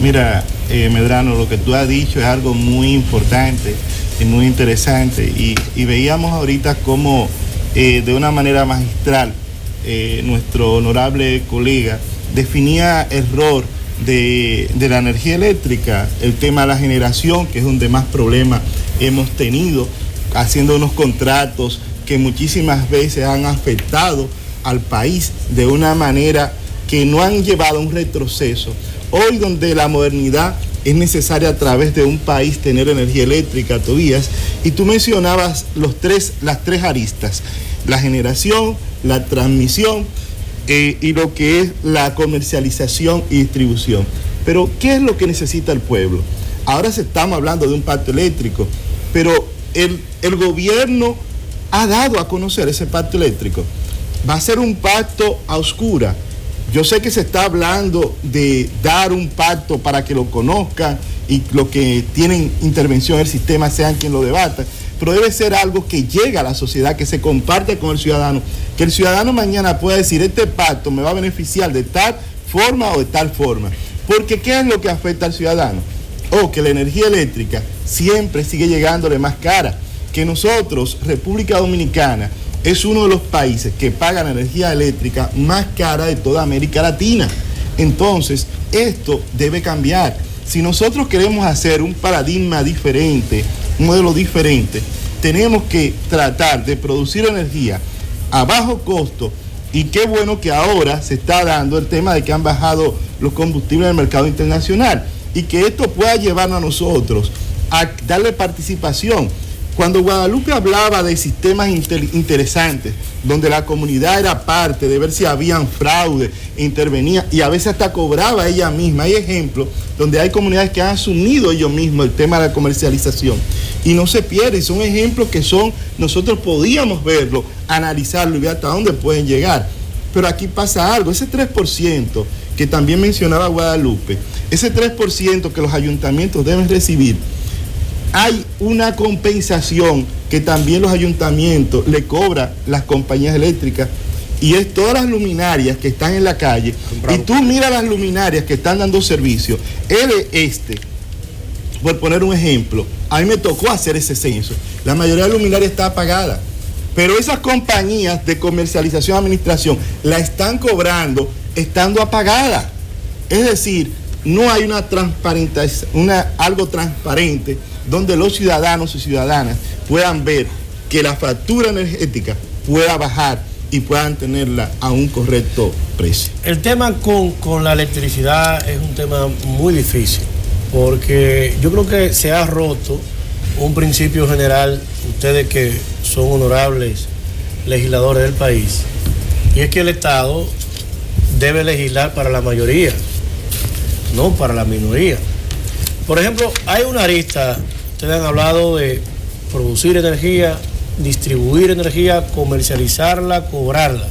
Mira, Medrano, lo que tú has dicho es algo muy importante y muy interesante, y veíamos ahorita cómo de una manera magistral nuestro honorable colega definía el rol de la energía eléctrica, el tema de la generación, que es donde más problemas hemos tenido, haciendo unos contratos que muchísimas veces han afectado al país de una manera que no han llevado a un retroceso. Hoy, donde la modernidad es necesaria a través de un país tener energía eléctrica, Tobías, y tú mencionabas las tres aristas: la generación, la transmisión y lo que es la comercialización y distribución. Pero, ¿qué es lo que necesita el pueblo? Ahora estamos hablando de un pacto eléctrico, pero el gobierno ha dado a conocer ese pacto eléctrico. Va a ser un pacto a oscuras. Yo sé que se está hablando de dar un pacto para que lo conozcan y los que tienen intervención en el sistema sean quien lo debata, pero debe ser algo que llegue a la sociedad, que se comparte con el ciudadano, que el ciudadano mañana pueda decir: este pacto me va a beneficiar de tal forma o de tal forma. Porque ¿qué es lo que afecta al ciudadano? Que la energía eléctrica siempre sigue llegándole más cara, que nosotros, República Dominicana, es uno de los países que paga la energía eléctrica más cara de toda América Latina. Entonces, esto debe cambiar. Si nosotros queremos hacer un paradigma diferente, un modelo diferente, tenemos que tratar de producir energía a bajo costo, y qué bueno que ahora se está dando el tema de que han bajado los combustibles en el mercado internacional, y que esto pueda llevarnos a nosotros a darle participación. Cuando Guadalupe hablaba de sistemas interesantes, donde la comunidad era parte de ver si habían fraude, intervenía y a veces hasta cobraba ella misma. Hay ejemplos donde hay comunidades que han asumido ellos mismos el tema de la comercialización y no se pierde. Y son ejemplos que nosotros podíamos verlo, analizarlo y ver hasta dónde pueden llegar. Pero aquí pasa algo, ese 3% que también mencionaba Guadalupe, ese 3% que los ayuntamientos deben recibir, hay una compensación que también los ayuntamientos le cobran las compañías eléctricas, y es todas las luminarias que están en la calle. Y tú miras las luminarias que están dando servicio. Por poner un ejemplo, a mí me tocó hacer ese censo. La mayoría de las luminarias está apagada, pero esas compañías de comercialización y administración la están cobrando estando apagada. Es decir, no hay algo transparente donde los ciudadanos y ciudadanas puedan ver que la factura energética pueda bajar y puedan tenerla a un correcto precio. El tema con la electricidad es un tema muy difícil, porque yo creo que se ha roto un principio general, ustedes que son honorables legisladores del país, y es que el Estado debe legislar para la mayoría, no para la minoría. Por ejemplo, hay una arista. Ustedes han hablado de producir energía, distribuir energía, comercializarla, cobrarla.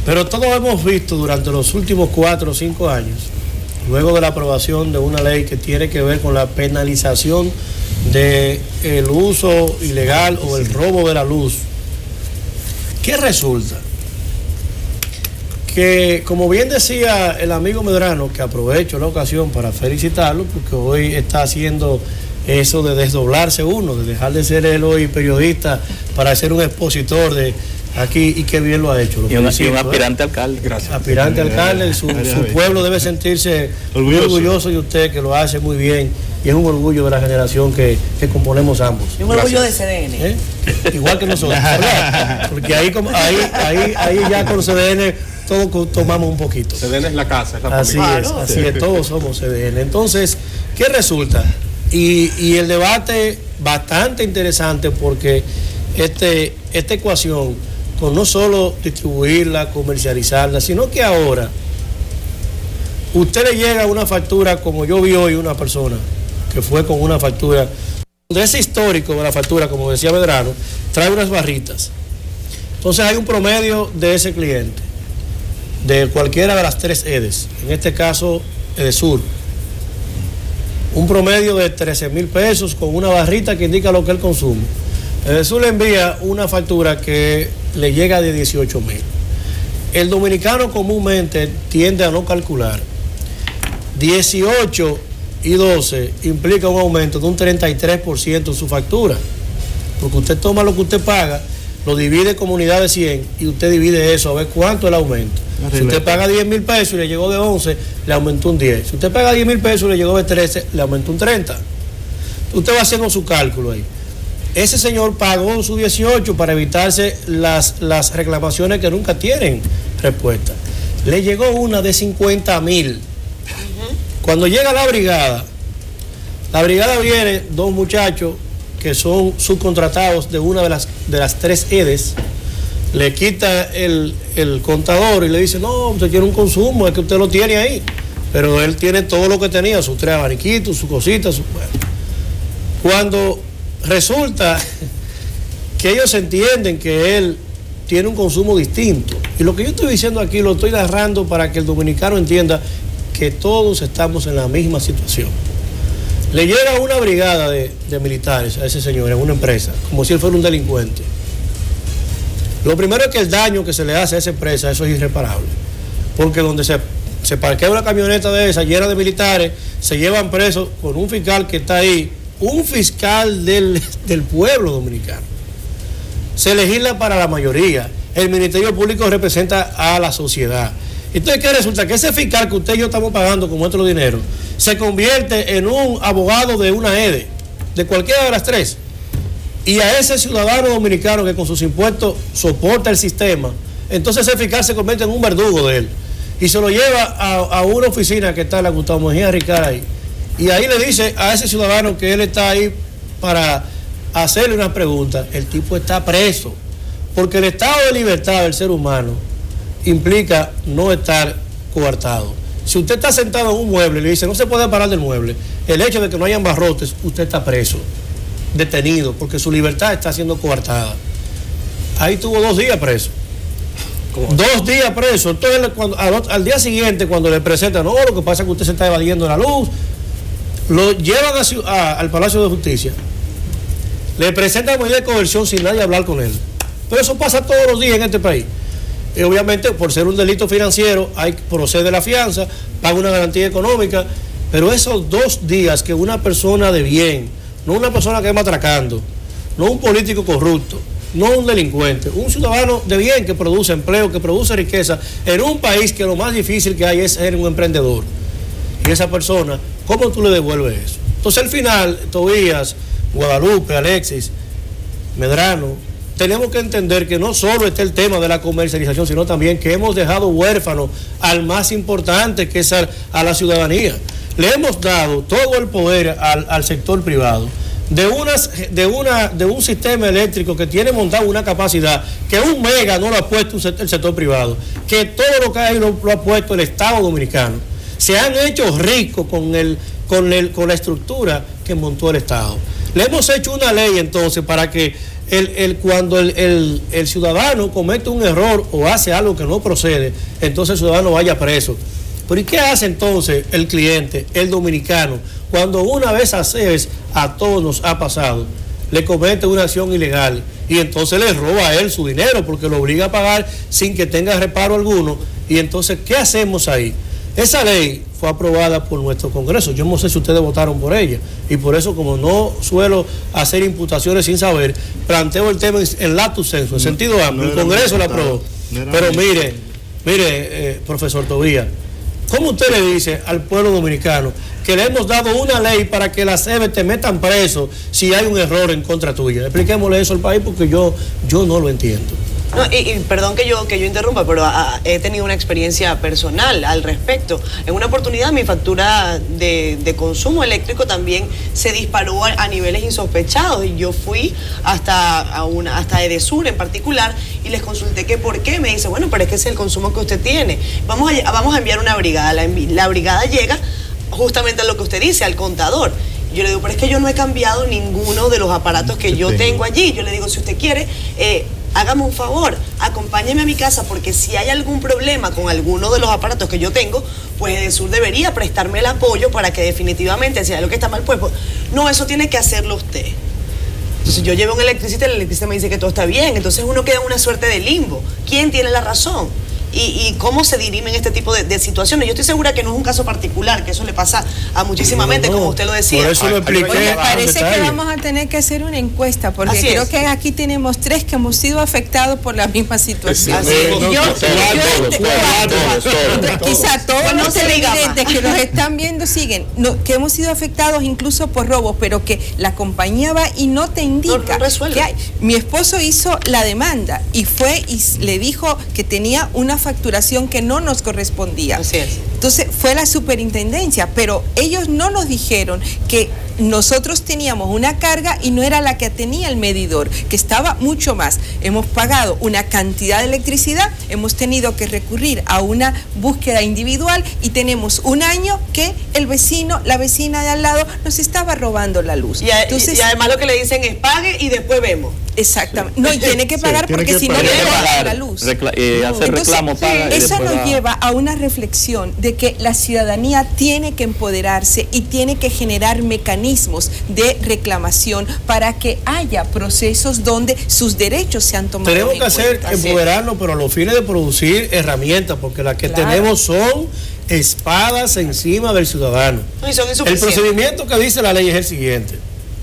Pero todos hemos visto durante los últimos 4 o 5 años, luego de la aprobación de una ley que tiene que ver con la penalización del uso ilegal o el robo de la luz, ¿qué resulta? Que, como bien decía el amigo Medrano, que aprovecho la ocasión para felicitarlo, porque hoy está haciendo eso de desdoblarse uno, de dejar de ser él hoy periodista para ser un expositor de aquí, y qué bien lo ha hecho. Y un aspirante alcalde. Gracias. Aspirante alcalde, su pueblo debe sentirse muy orgulloso de usted, que lo hace muy bien, y es un orgullo de la generación que componemos ambos. Y un orgullo de CDN. Igual que nosotros, ¿verdad? Porque ahí ya con CDN todos tomamos un poquito. CDN es la casa, es la familia. Así es, todos somos CDN. Entonces, ¿qué resulta? Y el debate bastante interesante, porque esta ecuación, con no solo distribuirla, comercializarla, sino que ahora usted le llega una factura, como yo vi hoy una persona que fue con una factura, de ese histórico de la factura, como decía Medrano, trae unas barritas. Entonces hay un promedio de ese cliente, de cualquiera de las 3 EDES, en este caso EDESUR, un promedio de 13,000 pesos con una barrita que indica lo que él consume. EDESUR le envía una factura que le llega de 18,000. El dominicano comúnmente tiende a no calcular 18 y 12 implica un aumento de un 33% en su factura. Porque usted toma lo que usted paga, lo divide como unidad de 100 y usted divide eso a ver cuánto es el aumento. Si usted paga 10,000 pesos y le llegó de 11, le aumentó un 10. Si usted paga 10,000 pesos y le llegó de 13, le aumentó un 30. Usted va haciendo su cálculo ahí. Ese señor pagó su 18 para evitarse las reclamaciones que nunca tienen respuesta. Le llegó una de 50,000. Cuando llega la brigada viene dos muchachos que son subcontratados de una de las 3 EDES, le quita el contador y le dice, no, usted tiene un consumo, es que usted lo tiene ahí. Pero él tiene todo lo que tenía, sus 3 abaniquitos, sus cositas. Cuando resulta que ellos entienden que él tiene un consumo distinto, y lo que yo estoy diciendo aquí lo estoy narrando para que el dominicano entienda que todos estamos en la misma situación. Le llega una brigada de militares a ese señor en una empresa, como si él fuera un delincuente. Lo primero es que el daño que se le hace a esa empresa, eso es irreparable. Porque donde se parquea una camioneta de esa llena de militares, se llevan presos con un fiscal que está ahí, un fiscal del pueblo dominicano. Se legisla para la mayoría. El Ministerio Público representa a la sociedad. Entonces, ¿qué resulta? Que ese fiscal que usted y yo estamos pagando con nuestro dinero se convierte en un abogado de una EDE, de cualquiera de las 3. Y a ese ciudadano dominicano que con sus impuestos soporta el sistema, entonces ese fiscal se convierte en un verdugo de él. Y se lo lleva a una oficina que está en la Gustavo Mejía Ricard ahí. Y ahí le dice a ese ciudadano que él está ahí para hacerle una pregunta. El tipo está preso. Porque el estado de libertad del ser humano implica no estar coartado. Si usted está sentado en un mueble y le dice no se puede parar del mueble, el hecho de que no hayan barrotes, usted está preso, detenido, porque su libertad está siendo coartada. Ahí tuvo 2 días preso. 2 días preso. Entonces al día siguiente, cuando le presentan, no, lo que pasa es que usted se está evadiendo la luz, lo llevan al Palacio de Justicia, le presentan medida de coerción sin nadie hablar con él. Pero eso pasa todos los días en este país. Y obviamente, por ser un delito financiero, procede la fianza, paga una garantía económica, pero esos 2 días que una persona de bien, no una persona que va atracando, no un político corrupto, no un delincuente, un ciudadano de bien que produce empleo, que produce riqueza, en un país que lo más difícil que hay es ser un emprendedor. Y esa persona, ¿cómo tú le devuelves eso? Entonces al final, Tobías, Guadalupe, Alexis, Medrano, tenemos que entender que no solo está el tema de la comercialización, sino también que hemos dejado huérfano al más importante, que es a la ciudadanía. Le hemos dado todo el poder al sector privado de un sistema eléctrico que tiene montado una capacidad que 1 mega no lo ha puesto el sector privado, que todo lo que hay lo ha puesto el Estado dominicano. Se han hecho ricos con la estructura que montó el Estado. Le hemos hecho una ley entonces para que cuando el ciudadano comete un error o hace algo que no procede, entonces el ciudadano vaya preso. Pero ¿y qué hace entonces el cliente, el dominicano, cuando una vez a todos nos ha pasado, le comete una acción ilegal y entonces le roba a él su dinero porque lo obliga a pagar sin que tenga reparo alguno? Y entonces, ¿qué hacemos ahí? Esa ley fue aprobada por nuestro Congreso. Yo no sé si ustedes votaron por ella. Y por eso, como no suelo hacer imputaciones sin saber, planteo el tema en lato sensu, en sentido amplio. El Congreso la aprobó. Pero mire, profesor Tobías, ¿cómo usted le dice al pueblo dominicano que le hemos dado una ley para que las EBE te metan preso si hay un error en contra tuya? Expliquémosle eso al país porque yo no lo entiendo. No, y perdón que yo interrumpa, pero he tenido una experiencia personal al respecto. En una oportunidad mi factura de consumo eléctrico también se disparó a niveles insospechados y yo fui hasta Edesur en particular y les consulté que por qué. Me dice, bueno, pero es que ese es el consumo que usted tiene. Vamos a enviar una brigada. La brigada llega justamente a lo que usted dice, al contador. Yo le digo, pero es que yo no he cambiado ninguno de los aparatos que yo tengo allí. Yo le digo, si usted quiere, hágame un favor, acompáñeme a mi casa, porque si hay algún problema con alguno de los aparatos que yo tengo, pues Edesur debería prestarme el apoyo para que definitivamente, si hay algo que está mal, pues no, eso tiene que hacerlo usted. Entonces yo llevo a un electricista y el electricista me dice que todo está bien. Entonces uno queda en una suerte de limbo. ¿Quién tiene la razón? y cómo se dirimen este tipo de situaciones. Yo estoy segura que no es un caso particular, que eso le pasa a muchísima gente, como usted lo decía. Por eso lo expliqué. Oye, parece que vamos a tener que hacer una encuesta, porque Así creo es. que aquí tenemos 3 que hemos sido afectados por la misma situación. Así es. Quizá todos Bueno, los no se diga televidentes más. que nos están viendo siguen, que hemos sido afectados incluso por robos, pero que la compañía va y no te indica No resuelve. que hay. Mi esposo hizo la demanda y fue y le dijo que tenía una facturación que no nos correspondía. Así es. Entonces fue la superintendencia, pero ellos no nos dijeron que nosotros teníamos una carga y no era la que tenía el medidor, que estaba mucho más. Hemos pagado una cantidad de electricidad, hemos tenido que recurrir a una búsqueda individual y tenemos un año que el vecino, la vecina de al lado nos estaba robando la luz. Y además lo que le dicen es pague y después vemos. Exactamente. No, y tiene que pagar tiene porque que si no pagar. le Tiene que cortan pagar, la luz. hacer reclamo, paga y Eso después nos va. lleva a una reflexión de que la ciudadanía tiene que empoderarse y tiene que generar mecanismos de reclamación para que haya procesos donde sus derechos sean tomados Tenemos en que hacer, cuenta. empoderarnos, pero a los fines de producir herramientas, porque las que Claro. tenemos son espadas encima del ciudadano. Y son El insuficientes. procedimiento que dice la ley es el siguiente.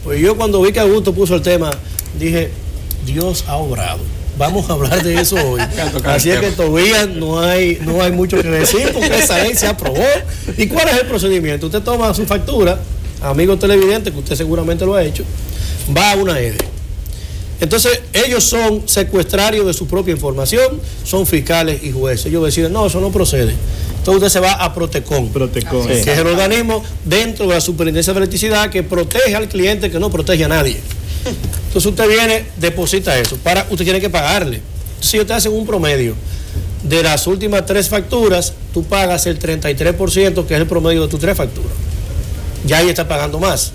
Pues yo cuando vi que Augusto puso el tema, dije, Dios ha obrado. Vamos a hablar de eso hoy. Así es que todavía no hay mucho que decir porque esa ley se aprobó. ¿Y cuál es el procedimiento? Usted toma su factura, amigo televidente, que usted seguramente lo ha hecho, va a una EDE. Entonces, ellos son secuestrarios de su propia información, son fiscales y jueces. Ellos deciden, no, eso no procede. Entonces usted se va a Protecon, Protecon. que es el organismo dentro de la Superintendencia de Electricidad que protege al cliente, que no protege a nadie. Entonces usted viene, deposita eso. Usted tiene que pagarle. Si usted hace un promedio de las últimas 3 facturas, tú pagas el 33%, que es el promedio de tus 3 facturas. Ya ahí está pagando más.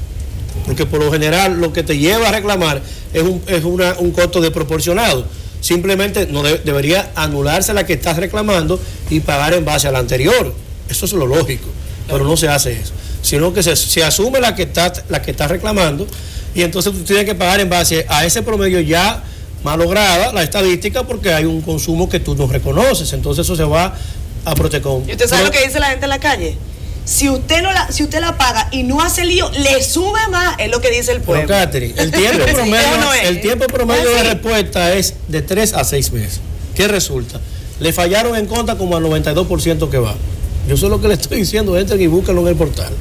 Porque por lo general lo que te lleva a reclamar es un costo desproporcionado. Simplemente no debería anularse la que estás reclamando y pagar en base a la anterior. Eso es lo lógico, pero no se hace eso. Sino que se asume la que estás reclamando y entonces tú tienes que pagar en base a ese promedio ya malograda, la estadística, porque hay un consumo que tú no reconoces. Entonces eso se va a Protecon. ¿Y usted sabe lo que dice la gente en la calle? Si usted la paga y no hace lío, le sube más, es lo que dice el pueblo. Pero Catherine, el tiempo promedio, no es. el tiempo promedio de respuesta es de 3 a 6 meses. ¿Qué resulta? Le fallaron en contra como al 92% que va. Yo sé lo que le estoy diciendo, entren y búsquenlo en el portal.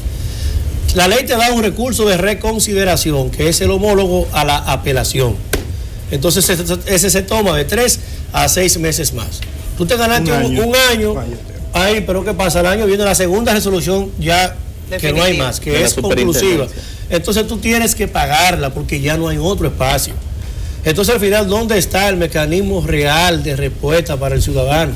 La ley te da un recurso de reconsideración, que es el homólogo a la apelación. Entonces ese se toma de 3 a 6 meses más. Tú te ganaste un año. Ay, pero ¿qué pasa? Al año viene la segunda resolución ya que no hay más, que es conclusiva. Entonces tú tienes que pagarla porque ya no hay otro espacio. Entonces al final, ¿dónde está el mecanismo real de respuesta para el ciudadano?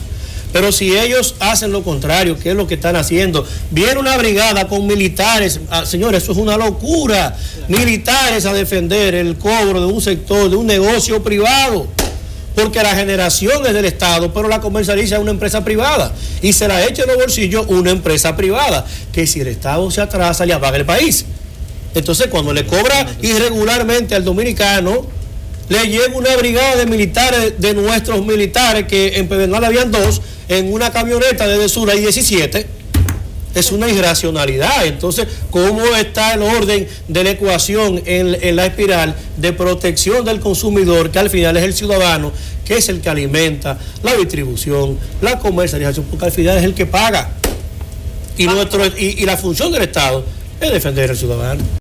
Pero si ellos hacen lo contrario, ¿qué es lo que están haciendo? Viene una brigada con militares, señores, eso es una locura. Militares a defender el cobro de un sector, de un negocio privado. Porque la generación es del Estado, pero la comercializa una empresa privada y se la echa en los bolsillos una empresa privada, que si el Estado se atrasa le apaga el país. Entonces cuando le cobra irregularmente al dominicano, le llega una brigada de militares, de nuestros militares, que en Pedernal habían 2, en una camioneta de Sura hay 17. Es una irracionalidad. Entonces, ¿cómo está el orden de la ecuación en la espiral de protección del consumidor, que al final es el ciudadano, que es el que alimenta la distribución, la comercialización, porque al final es el que paga? Y la función del Estado es defender al ciudadano.